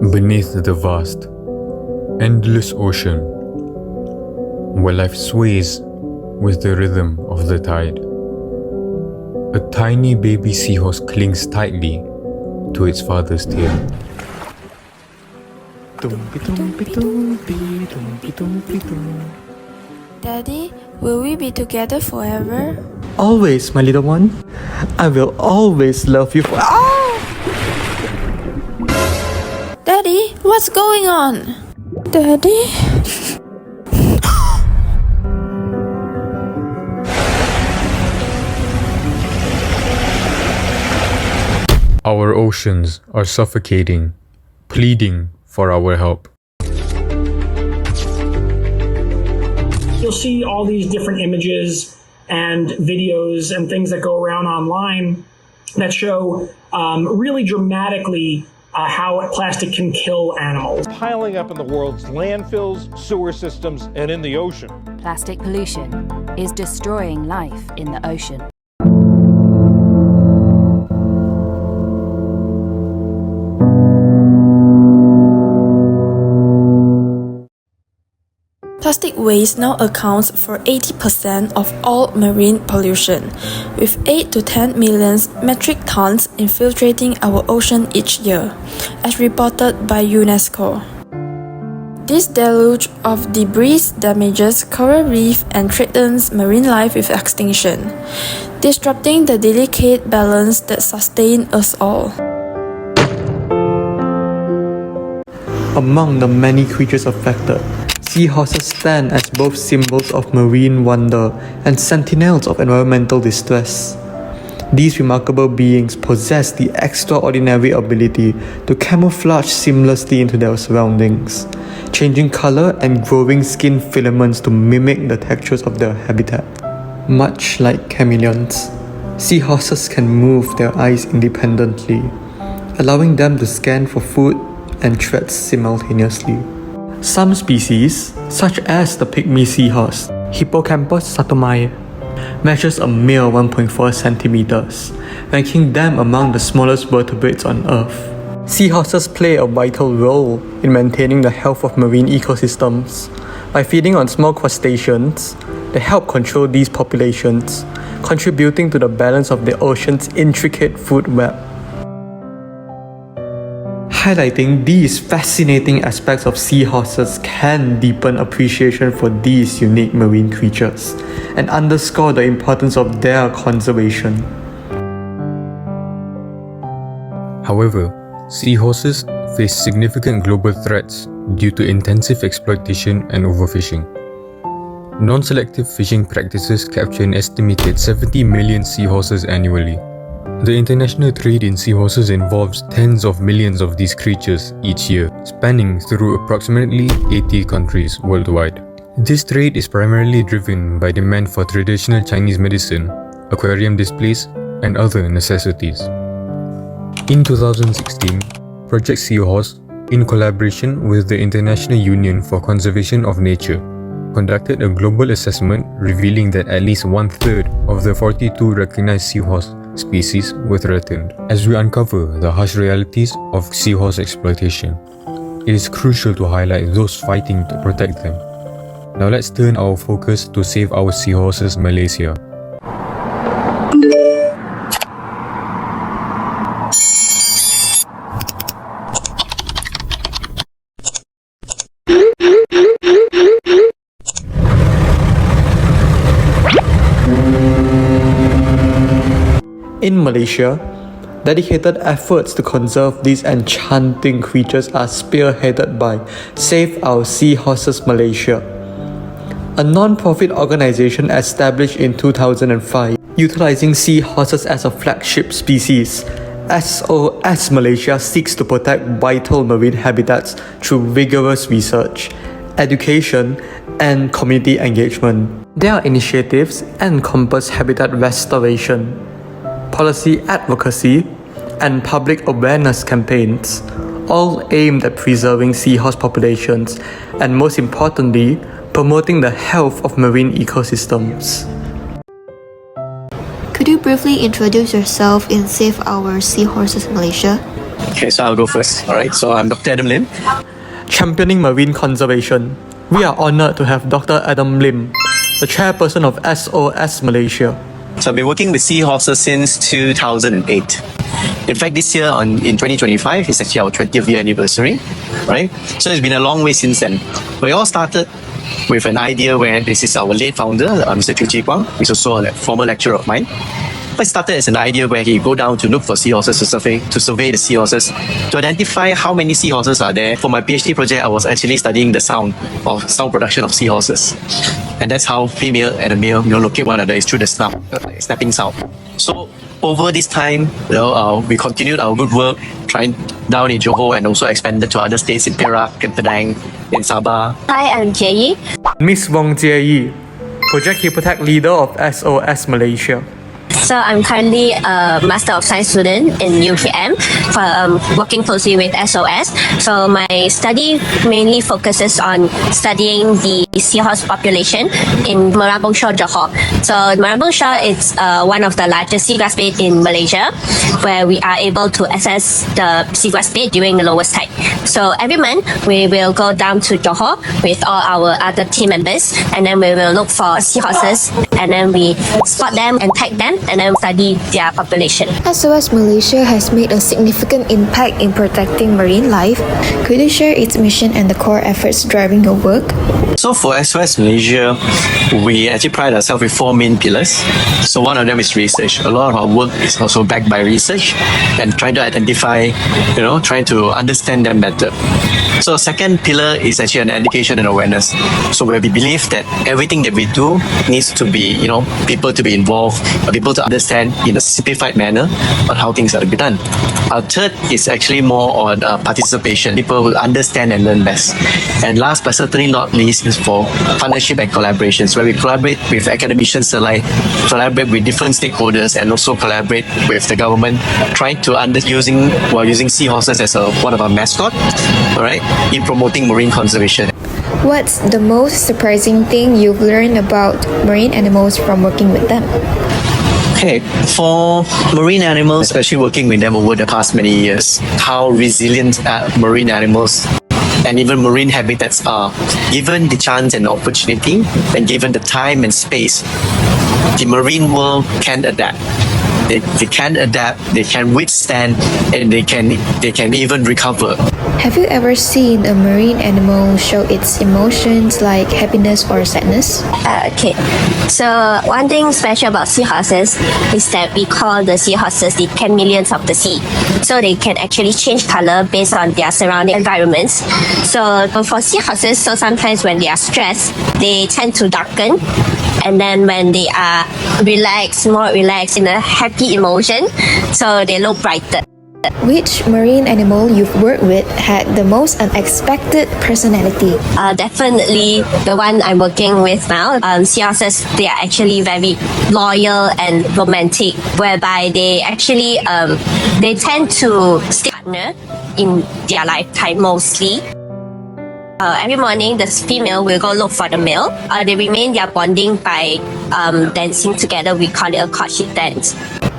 Beneath the vast, endless ocean, where life sways with the rhythm of the tide, a tiny baby seahorse clings tightly to its father's tail. Daddy, will we be together forever? Always, my little one. I will always love you for. Daddy, what's going on? Daddy? Our oceans are suffocating, pleading for our help. You'll see all these different images and videos and things that go around online that show really dramatically how plastic can kill animals. Piling up in the world's landfills, sewer systems, and in the ocean. Plastic pollution is destroying life in the ocean. Plastic waste now accounts for 80% of all marine pollution, with 8 to 10 million metric tons infiltrating our ocean each year, as reported by UNESCO. This deluge of debris damages coral reef and threatens marine life with extinction, disrupting the delicate balance that sustains us all. Among the many creatures affected, seahorses stand as both symbols of marine wonder and sentinels of environmental distress. These remarkable beings possess the extraordinary ability to camouflage seamlessly into their surroundings, changing color and growing skin filaments to mimic the textures of their habitat. Much like chameleons, seahorses can move their eyes independently, allowing them to scan for food and threats simultaneously. Some species, such as the pygmy seahorse, Hippocampus satomae, measures a mere 1.4 centimeters, ranking them among the smallest vertebrates on Earth. Seahorses play a vital role in maintaining the health of marine ecosystems. By feeding on small crustaceans, they help control these populations, contributing to the balance of the ocean's intricate food web. Highlighting these fascinating aspects of seahorses can deepen appreciation for these unique marine creatures and underscore the importance of their conservation. However, seahorses face significant global threats due to intensive exploitation and overfishing. Non-selective fishing practices capture an estimated 70 million seahorses annually. The international trade in seahorses involves tens of millions of these creatures each year, spanning through approximately 80 countries worldwide. This trade is primarily driven by demand for traditional Chinese medicine, aquarium displays, and other necessities. In 2016, Project Seahorse, in collaboration with the International Union for Conservation of Nature, conducted a global assessment revealing that at least one-third of the 42 recognized seahorse species were threatened. As we uncover the harsh realities of seahorse exploitation, it is crucial to highlight those fighting to protect them. Now let's turn our focus to Save Our Seahorses Malaysia. In Malaysia, dedicated efforts to conserve these enchanting creatures are spearheaded by Save Our Seahorses Malaysia, a non-profit organization established in 2005, utilizing seahorses as a flagship species. SOS Malaysia seeks to protect vital marine habitats through rigorous research, education, and community engagement. Their initiatives encompass habitat restoration, policy advocacy, and public awareness campaigns, all aimed at preserving seahorse populations and, most importantly, promoting the health of marine ecosystems. Could you briefly introduce yourself in Save Our Seahorses Malaysia? Okay, so I'll go first. Alright, so I'm Dr. Adam Lim. Championing marine conservation, we are honoured to have Dr. Adam Lim, the chairperson of SOS Malaysia. So I've been working with seahorses since 2008. In fact, this year in 2025 is actually our 20th year anniversary, right? So it's been a long way since then. We all started with an idea where this is our late founder, Mr. Chu Chi Kwang, who's also a former lecturer of mine. It started as an idea where he go down to look for seahorses to survey the seahorses, to identify how many seahorses are there. For my PhD project, I was actually studying the sound production of seahorses, and that's how female and the male locate one another is through the snapping sound. So over this time, we continued our good work, trying down in Johor and also expanded to other states in Perak, in Penang, in Sabah. Hi, I'm Jie. Miss Wong Jie Yi, Project Hippotech Leader of SOS Malaysia. So I'm currently a Master of Science student in UKM, working closely with SOS. So my study mainly focuses on studying the seahorse population in Merabung Shore, Johor. So Merabung Shore is one of the largest seagrass beds in Malaysia, where we are able to access the seagrass bed during the lowest tide. So every month we will go down to Johor with all our other team members, and then we will look for seahorses, and then we spot them and tag them, and then study their population. SOS Malaysia has made a significant impact in protecting marine life. Could you share its mission and the core efforts driving your work? So for SOS Malaysia, we actually pride ourselves with 4 main pillars. So one of them is research. A lot of our work is also backed by research and trying to identify, trying to understand them better. So second pillar is actually an education and awareness. So where we believe that everything that we do needs to be, people to be involved, people to understand in a simplified manner on how things are to be done. Our third is actually more on participation. People will understand and learn best. And last but certainly not least is for partnership and collaborations, where we collaborate with academicians alike, collaborate with different stakeholders, and also collaborate with the government, trying to using seahorses as one of our mascots, all right, in promoting marine conservation. What's the most surprising thing you've learned about marine animals from working with them? Okay, for marine animals, especially working with them over the past many years, how resilient marine animals and even marine habitats are. Given the chance and opportunity, and given the time and space, the marine world can adapt. They can adapt, they can withstand, and they can even recover. Have you ever seen a marine animal show its emotions like happiness or sadness? Okay, so one thing special about seahorses is that we call the seahorses the chameleons of the sea. So they can actually change color based on their surrounding environments. So for seahorses, so sometimes when they are stressed, they tend to darken. And then when they are more relaxed in a happy emotion, so they look brighter. Which marine animal you've worked with had the most unexpected personality? Definitely the one I'm working with now. Seahorses, they are actually very loyal and romantic, whereby they actually they tend to stay partner in their lifetime mostly. Every morning, the female will go look for the male. They remain their bonding by dancing together. We call it a courtship dance.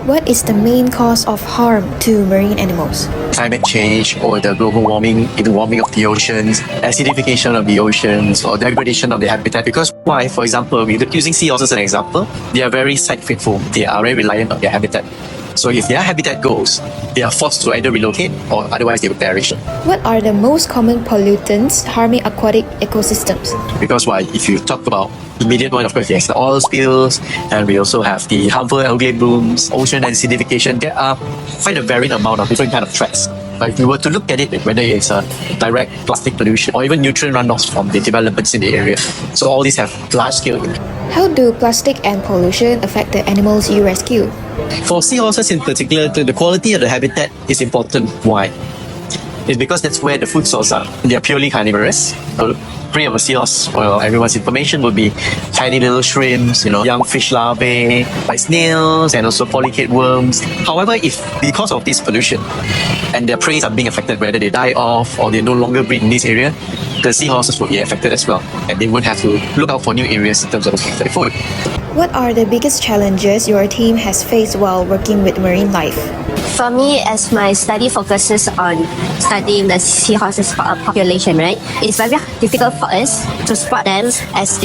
What is the main cause of harm to marine animals? Climate change or the global warming, the warming of the oceans, acidification of the oceans, or degradation of the habitat. Because why? For example, we're using seahorses as an example. They are very site faithful. They are very reliant on their habitat. So if their habitat goes, they are forced to either relocate or otherwise they will perish. What are the most common pollutants harming aquatic ecosystems? Because why? If you talk about immediate one, of course, yes, the oil spills, and we also have the harmful algae blooms, ocean acidification. There are quite a varied amount of different kind of threats. But if we were to look at it, whether it's a direct plastic pollution or even nutrient runoffs from the developments in the area, so all these have large scale impact. How do plastic and pollution affect the animals you rescue? For seahorses in particular, the quality of the habitat is important. Why? It's because that's where the food sources are. They are purely carnivorous. So prey of a seahorse, well, everyone's information would be tiny little shrimps, young fish larvae, like snails, and also polychaete worms. However, if because of this pollution and their prey are being affected, whether they die off or they no longer breed in this area, the seahorses will be affected as well, and they would have to look out for new areas in terms of their food. What are the biggest challenges your team has faced while working with marine life? For me, as my study focuses on studying the seahorses population, right, it's very difficult for us to spot them as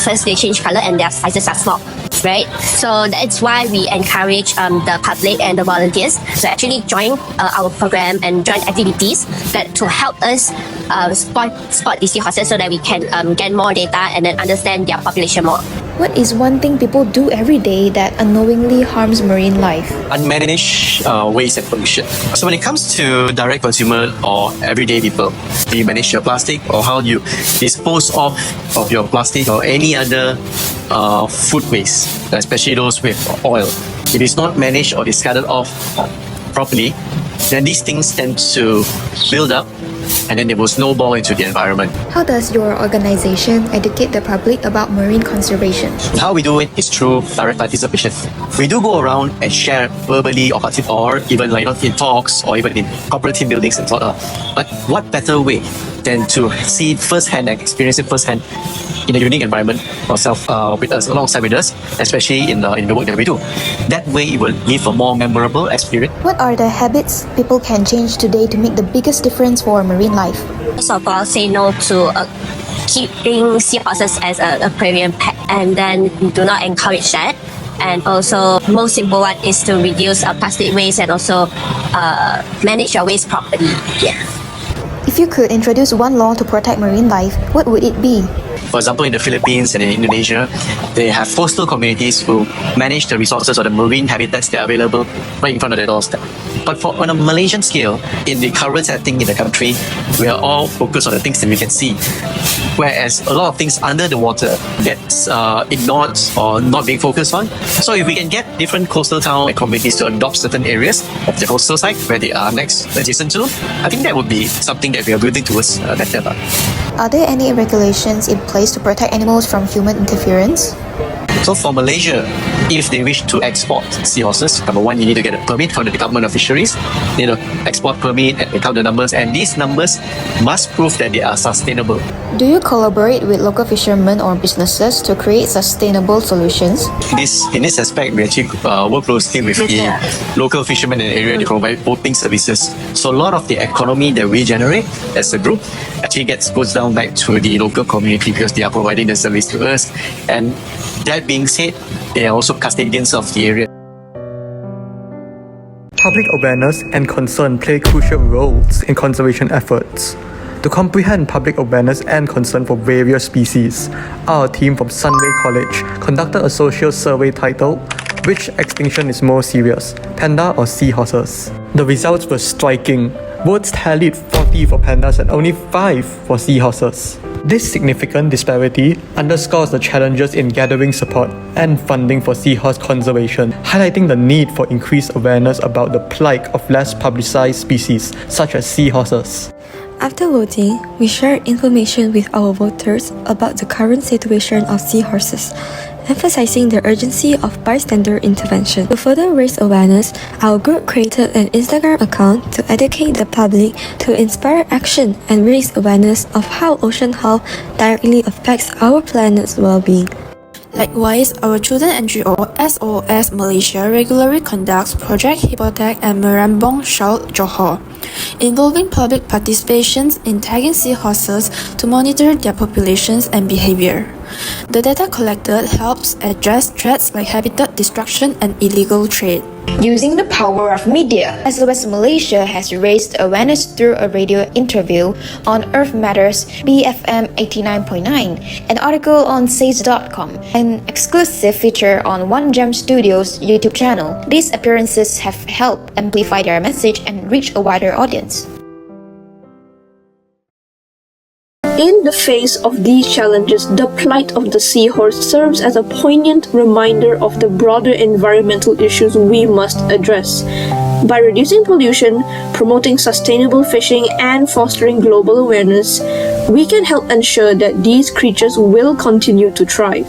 first they change color and their sizes are small, right? So that's why we encourage the public and the volunteers to actually join our program and join activities to help us spot these seahorses so that we can get more data and then understand their population more. What is one thing people do every day that unknowingly harms marine life? Unmanaged waste and pollution. So when it comes to direct consumer or everyday people, do you manage your plastic, or how do you dispose of your plastic or any other food waste, especially those with oil? If it's not managed or discarded off properly, then these things tend to build up and then they will snowball into the environment. How does your organization educate the public about marine conservation? How we do it is through direct participation. We do go around and share verbally or even in talks or even in corporate team buildings and sort of. But what better way than to see it firsthand and experience it firsthand in a unique environment alongside with us, especially in the work that we do. That way it will give a more memorable experience. What are the habits people can change today to make the biggest difference for marine life? First of all, say no to keeping seahorses as an aquarium pet, and then we do not encourage that. And also, most simple one is to reduce plastic waste and also manage your waste properly. Yeah. If you could introduce one law to protect marine life, what would it be? For example, in the Philippines and in Indonesia, they have coastal communities who manage the resources or the marine habitats that are available right in front of their doorstep. But on a Malaysian scale, in the current setting in the country, we are all focused on the things that we can see. Whereas a lot of things under the water gets ignored or not being focused on. So if we can get different coastal towns and communities to adopt certain areas of the coastal site where they are adjacent to, I think that would be something that we are building towards better. Are there any regulations in place to protect animals from human interference? So for Malaysia, if they wish to export seahorses, number one, you need to get a permit from the Department of Fisheries. You know, export permit and count the numbers, and these numbers must prove that they are sustainable. Do you collaborate with local fishermen or businesses to create sustainable solutions? In this aspect, we actually work closely with the local fishermen in the area to provide boating services. So a lot of the economy that we generate as a group actually goes down back to the local community because they are providing the service to us. And that being said, they are also custodians of the area. Public awareness and concern play crucial roles in conservation efforts. To comprehend public awareness and concern for various species, our team from Sunway College conducted a social survey titled "Which Extinction is More Serious, Panda or Seahorses?" The results were striking. Votes tallied 40 for pandas and only 5 for seahorses. This significant disparity underscores the challenges in gathering support and funding for seahorse conservation, highlighting the need for increased awareness about the plight of less publicized species such as seahorses. After voting, we shared information with our voters about the current situation of seahorses, emphasizing the urgency of bystander intervention. To further raise awareness, our group created an Instagram account to educate the public, to inspire action and raise awareness of how ocean health directly affects our planet's well-being. Likewise, our children NGO SOS Malaysia regularly conducts Project Hipotek and Merambong Shout Johor, involving public participations in tagging seahorses to monitor their populations and behavior. The data collected helps address threats like habitat destruction and illegal trade. Using the power of media, SOS Malaysia has raised awareness through a radio interview on Earth Matters BFM 89.9, an article on SAIS.com, an exclusive feature on One Gem Studios' YouTube channel. These appearances have helped amplify their message and reach a wider audience. In the face of these challenges, the plight of the seahorse serves as a poignant reminder of the broader environmental issues we must address. By reducing pollution, promoting sustainable fishing, and fostering global awareness, we can help ensure that these creatures will continue to thrive.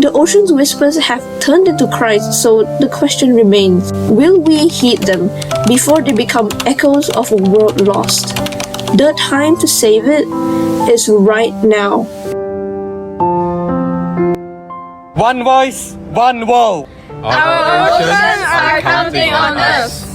The ocean's whispers have turned into cries, so the question remains, will we heed them before they become echoes of a world lost? The time to save it is right now. One voice, one world. Our oceans are counting on us.